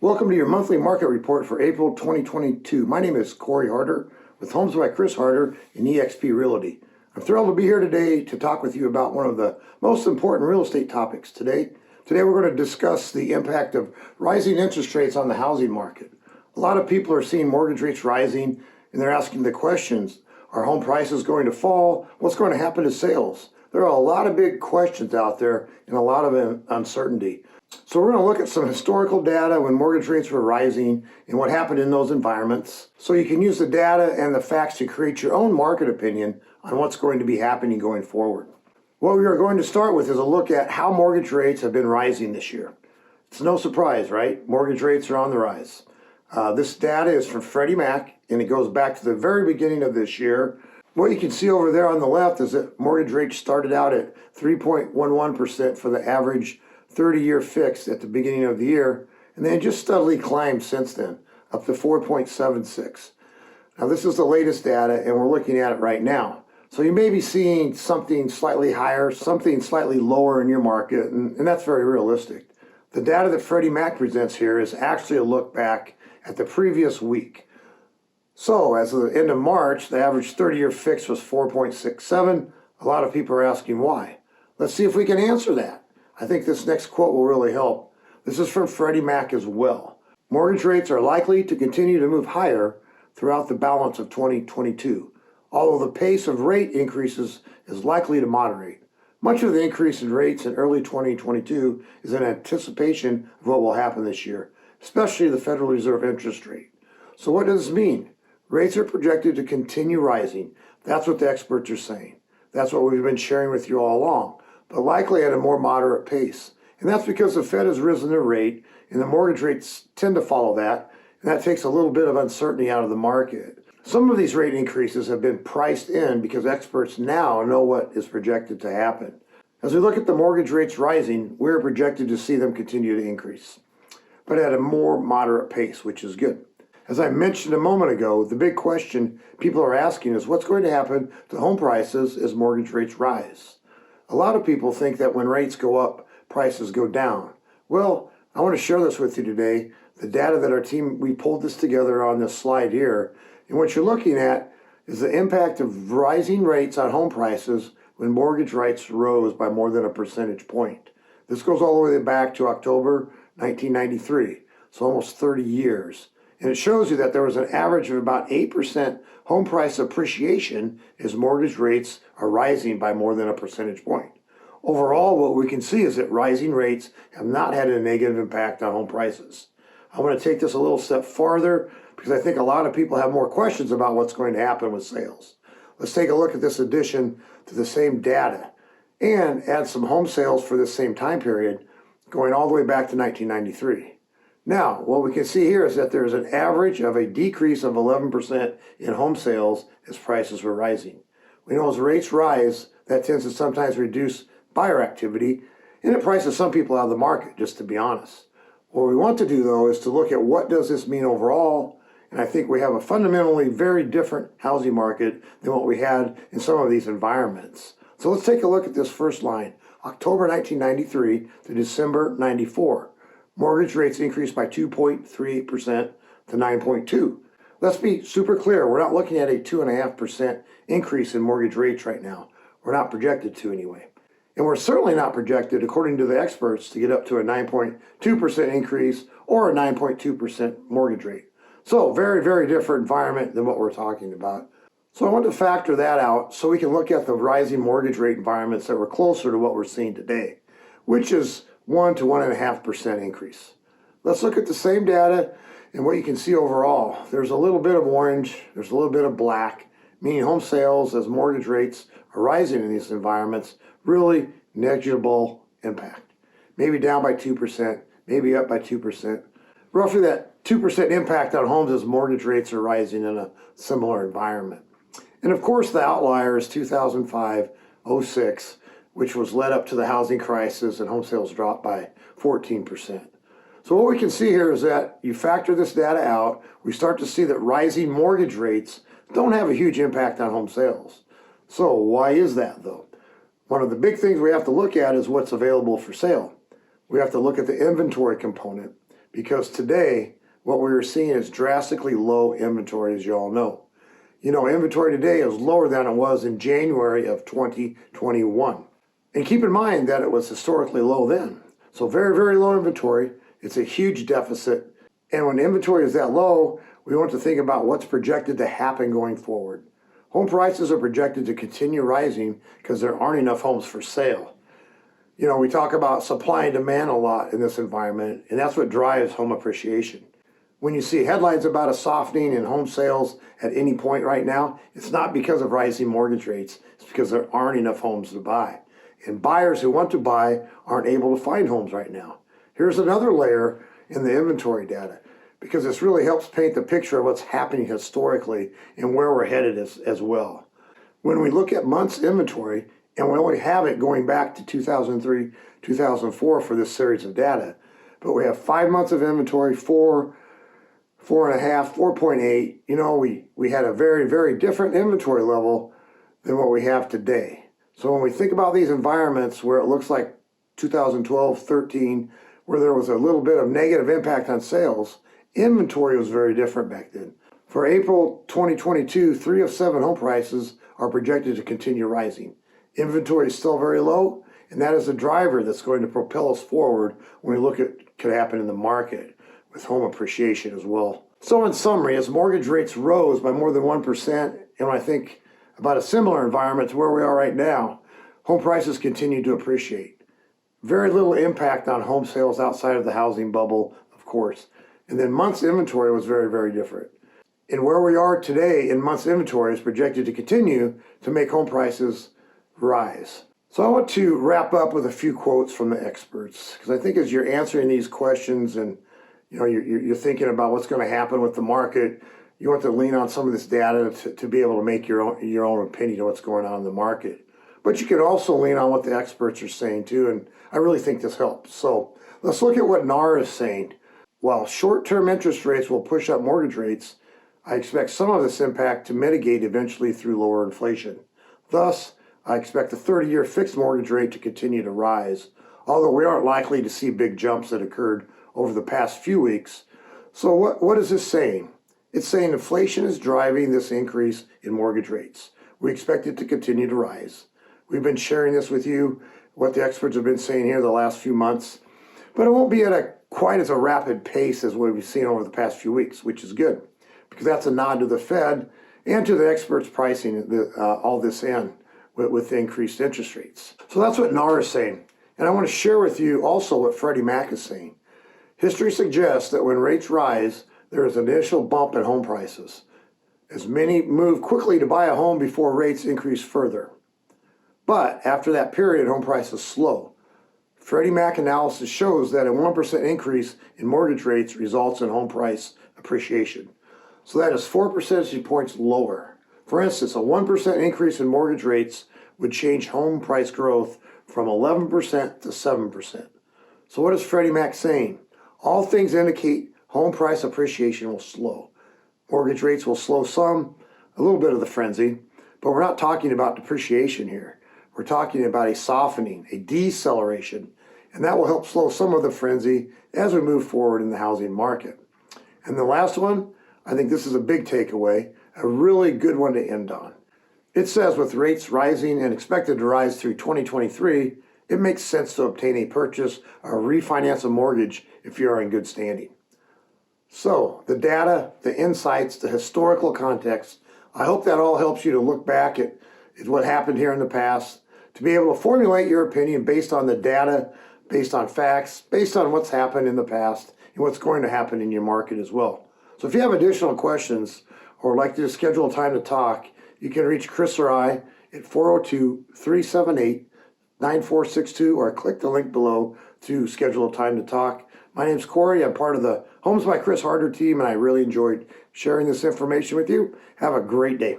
Welcome to your monthly market report for April 2022. My name is Cory Harter with Homes by Chris Harter and eXp Realty. I'm thrilled to be here today to talk with you about one of the most important real estate topics today. Today we're going to discuss the impact of rising interest rates on the housing market. A lot of people are seeing mortgage rates rising and they're asking the questions, are home prices going to fall? What's going to happen to sales? There are a lot of big questions out there and a lot of uncertainty. So we're going to look at some historical data when mortgage rates were rising and what happened in those environments. So you can use the data and the facts to create your own market opinion on what's going to be happening going forward. What we are going to start with is a look at how mortgage rates have been rising this year. It's no surprise, right? Mortgage rates are on the rise. This data is from Freddie Mac and it goes back to the very beginning of this year. What you can see over there on the left is that mortgage rates started out at 3.11% for the average 30-year fixed at the beginning of the year, and then just steadily climbed since then, up to 4.76. Now this is the latest data, and we're looking at it right now. So you may be seeing something slightly higher, something slightly lower in your market, and that's very realistic. The data that Freddie Mac presents here is actually a look back at the previous week. So as of the end of March, the average 30-year fix was 4.67. A lot of people are asking why. Let's see if we can answer that. I think this next quote will really help. This is from Freddie Mac as well. Mortgage rates are likely to continue to move higher throughout the balance of 2022, although the pace of rate increases is likely to moderate. Much of the increase in rates in early 2022 is in anticipation of what will happen this year, especially the Federal Reserve interest rate. So what does this mean? Rates are projected to continue rising. That's what the experts are saying. That's what we've been sharing with you all along, but likely at a more moderate pace. And that's because the Fed has risen their rate and the mortgage rates tend to follow that, and that takes a little bit of uncertainty out of the market. Some of these rate increases have been priced in because experts now know what is projected to happen. As we look at the mortgage rates rising, we're projected to see them continue to increase, but at a more moderate pace, which is good. As I mentioned a moment ago, the big question people are asking is what's going to happen to home prices as mortgage rates rise? A lot of people think that when rates go up, prices go down. Well, I want to share this with you today. The data that our team, we pulled this together on this slide here. And what you're looking at is the impact of rising rates on home prices when mortgage rates rose by more than a percentage point. This goes all the way back to October 1993, so almost 30 years. And it shows you that there was an average of about 8% home price appreciation as mortgage rates are rising by more than a percentage point. Overall, what we can see is that rising rates have not had a negative impact on home prices. I want to take this a little step farther because I think a lot of people have more questions about what's going to happen with sales. Let's take a look at this addition to the same data and add some home sales for this same time period going all the way back to 1993. Now, what we can see here is that there's an average of a decrease of 11% in home sales as prices were rising. We know as rates rise, that tends to sometimes reduce buyer activity, and it prices some people out of the market, just to be honest. What we want to do, though, is to look at what does this mean overall, and I think we have a fundamentally very different housing market than what we had in some of these environments. So let's take a look at this first line, October 1993 to December 94. Mortgage rates increased by 2.38% to 9.2. Let's be super clear. We're not looking at a 2.5% increase in mortgage rates right now. We're not projected to anyway. And we're certainly not projected, according to the experts, to get up to a 9.2% increase or a 9.2% mortgage rate. So very, very different environment than what we're talking about. So I want to factor that out so we can look at the rising mortgage rate environments that were closer to what we're seeing today, which is 1 to 1.5% increase. Let's look at the same data and what you can see overall. There's a little bit of orange, there's a little bit of black, meaning home sales as mortgage rates are rising in these environments, really negligible impact. Maybe down by 2%, maybe up by 2%. Roughly that 2% impact on homes as mortgage rates are rising in a similar environment. And of course the outlier is 2005-06, which was led up to the housing crisis and home sales dropped by 14%. So what we can see here is that you factor this data out, we start to see that rising mortgage rates don't have a huge impact on home sales. So why is that though? One of the big things we have to look at is what's available for sale. We have to look at the inventory component. because today what we're seeing is drastically low inventory, as you all know. You know, inventory today is lower than it was in January of 2021. And keep in mind that it was historically low then. So very, very low inventory. It's a huge deficit. And when inventory is that low, we want to think about what's projected to happen going forward. Home prices are projected to continue rising because there aren't enough homes for sale. You know, we talk about supply and demand a lot in this environment, and that's what drives home appreciation. When you see headlines about a softening in home sales at any point right now, it's not because of rising mortgage rates. It's because there aren't enough homes to buy. And buyers who want to buy aren't able to find homes right now. Here's another layer in the inventory data, because this really helps paint the picture of what's happening historically and where we're headed as well. When we look at months inventory, and we only have it going back to 2003, 2004 for this series of data, but we have 5 months of inventory, 4.5, 4.8. You know, we had a very, very different inventory level than what we have today. So when we think about these environments where it looks like 2012, 13, where there was a little bit of negative impact on sales, inventory was very different back then. For April 2022, 3 of 7 home prices are projected to continue rising. Inventory is still very low, and that is the driver that's going to propel us forward when we look at what could happen in the market with home appreciation as well. So in summary, as mortgage rates rose by more than 1%, and I think about a similar environment to where we are right now, home prices continue to appreciate. Very little impact on home sales outside of the housing bubble, of course. And then months inventory was very, very different. And where we are today in months inventory is projected to continue to make home prices rise. So I want to wrap up with a few quotes from the experts, because I think as you're answering these questions and you're thinking about what's going to happen with the market, you want to lean on some of this data to be able to make your own opinion of what's going on in the market. But you can also lean on what the experts are saying too, and I really think this helps. So let's look at what NAR is saying. While short-term interest rates will push up mortgage rates, I expect some of this impact to mitigate eventually through lower inflation. Thus, I expect the 30-year fixed mortgage rate to continue to rise, although we aren't likely to see big jumps that occurred over the past few weeks. So what is this saying? It's saying inflation is driving this increase in mortgage rates. We expect it to continue to rise. We've been sharing this with you, what the experts have been saying here the last few months, but it won't be at quite as a rapid pace as what we've seen over the past few weeks, which is good, because that's a nod to the Fed and to the experts pricing all this in with the increased interest rates. So that's what NAR is saying. And I want to share with you also what Freddie Mac is saying. History suggests that when rates rise, there is an initial bump in home prices, as many move quickly to buy a home before rates increase further. But after that period, home prices slow. Freddie Mac analysis shows that a 1% increase in mortgage rates results in home price appreciation. So that is 4 percentage points lower. For instance, a 1% increase in mortgage rates would change home price growth from 11% to 7%. So what is Freddie Mac saying? All things indicate home price appreciation will slow. Mortgage rates will slow some, a little bit of the frenzy, but we're not talking about depreciation here. We're talking about a softening, a deceleration, and that will help slow some of the frenzy as we move forward in the housing market. And the last one, I think this is a big takeaway, a really good one to end on. It says with rates rising and expected to rise through 2023, it makes sense to obtain a purchase or refinance a mortgage if you are in good standing. So the data, the insights, the historical context, I hope that all helps you to look back at what happened here in the past, to be able to formulate your opinion based on the data, based on facts, based on what's happened in the past and what's going to happen in your market as well. So if you have additional questions or would like to schedule a time to talk, you can reach Chris or I at 402-378-9462 or click the link below to schedule a time to talk. My name's Cory. I'm part of the Homes by Chris Harter team, and I really enjoyed sharing this information with you. Have a great day.